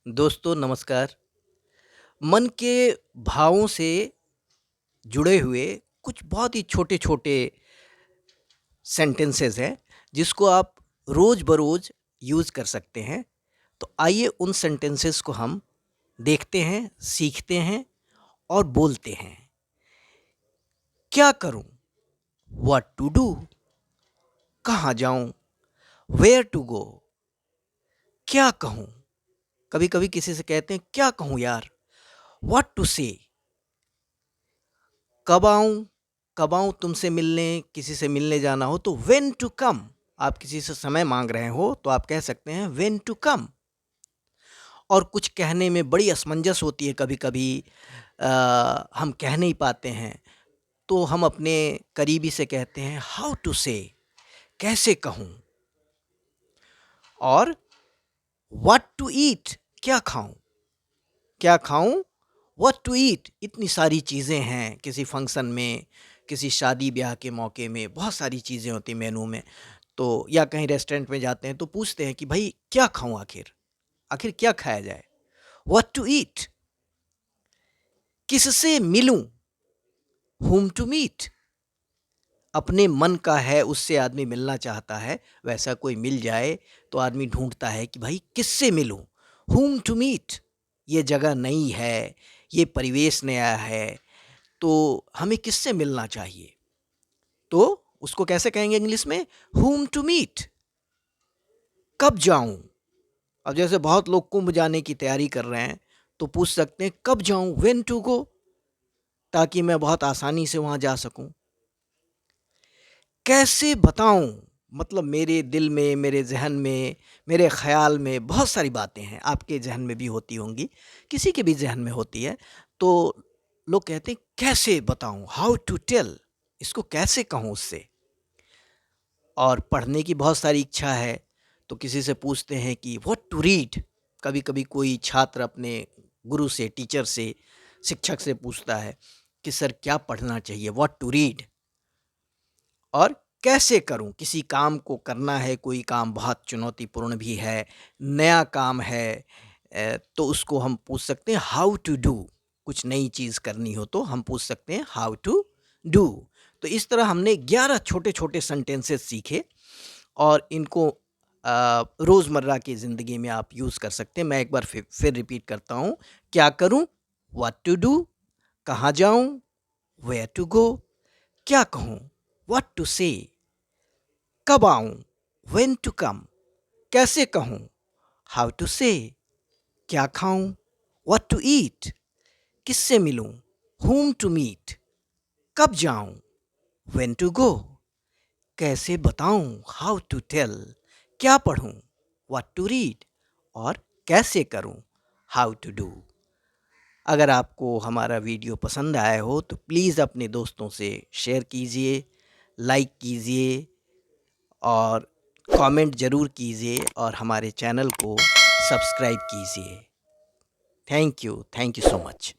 दोस्तों नमस्कार। मन के भावों से जुड़े हुए कुछ बहुत ही छोटे-छोटे सेंटेंसेस हैं जिसको आप रोज़ बरोज़ यूज़ कर सकते हैं। तो आइए उन सेंटेंसेस को हम देखते हैं, सीखते हैं और बोलते हैं। क्या करूं? What to do? कहाँ जाऊं? Where to go? क्या कहूं? कभी-कभी किसी से कहते हैं क्या कहूं यार? What to say? कब आऊं? कब आऊं तुमसे मिलने? किसी से मिलने जाना हो तो व्हेन टू कम? आप किसी से समय मांग रहे हो तो आप कह सकते हैं व्हेन टू कम। और कुछ कहने में बड़ी असमंजस होती है कभी-कभी, हम कह नहीं पाते हैं तो हम अपने करीबी से कहते हैं हाउ टू से? कैसे कहूं? और व्हाट टू ईट? क्या खाऊं? क्या खाऊं? What to eat? इतनी सारी चीज़ें हैं किसी फंक्शन में, किसी शादी ब्याह के मौके में बहुत सारी चीज़ें होती हैं मेनू में। तो या कहीं रेस्टोरेंट में जाते हैं तो पूछते हैं कि भाई क्या खाऊं? आखिर आखिर क्या खाया जाए? What to eat? किससे मिलूं? whom to meet? अपने मन का है उससे आदमी मिलना चाहता है, वैसा कोई मिल जाए तो आदमी ढूंढता है कि भाई किससे मिलूं? whom to meet? ये जगह नई है, ये परिवेश नया है, तो हमें किससे मिलना चाहिए? तो उसको कैसे कहेंगे इंग्लिश में? whom to meet? कब जाऊं? अब जैसे बहुत लोग कुंभ जाने की तैयारी कर रहे हैं तो पूछ सकते हैं कब जाऊं? When to go? ताकि मैं बहुत आसानी से वहां जा सकूं। कैसे बताऊं? मतलब मेरे दिल में, मेरे जहन में, मेरे ख्याल में बहुत सारी बातें हैं, आपके जहन में भी होती होंगी, किसी के भी जहन में होती है। तो लोग कहते हैं कैसे बताऊं? How to tell? इसको कैसे कहूं उससे? और पढ़ने की बहुत सारी इच्छा है तो किसी से पूछते हैं कि व्हाट टू रीड? कभी कभी कोई छात्र अपने गुरु से, टीचर से, शिक्षक से पूछता है कि सर क्या पढ़ना चाहिए? What to read? और कैसे करूं? किसी काम को करना है, कोई काम बहुत चुनौतीपूर्ण भी है, नया काम है, तो उसको हम पूछ सकते हैं हाउ टू डू? कुछ नई चीज़ करनी हो तो हम पूछ सकते हैं हाउ टू डू? तो इस तरह हमने 11 छोटे-छोटे सेंटेंसेस सीखे और इनको रोज़मर्रा की ज़िंदगी में आप यूज़ कर सकते हैं। मैं एक बार फिर रिपीट करता हूँ। क्या करूँ? What to do? कहाँ जाऊँ? Where to go? क्या कहूँ? What to say? कब आऊँ? When to come? कैसे कहूँ? How to say? क्या खाऊँ? What to eat? किससे मिलूँ? whom to meet? कब जाऊँ? When to go? कैसे बताऊँ? How to tell? क्या पढ़ूँ? What to read? और कैसे करूँ? How to do? अगर आपको हमारा वीडियो पसंद आया हो तो प्लीज़ अपने दोस्तों से शेयर कीजिए, लाइक कीजिए और कमेंट ज़रूर कीजिए और हमारे चैनल को सब्सक्राइब कीजिए। Thank you so much.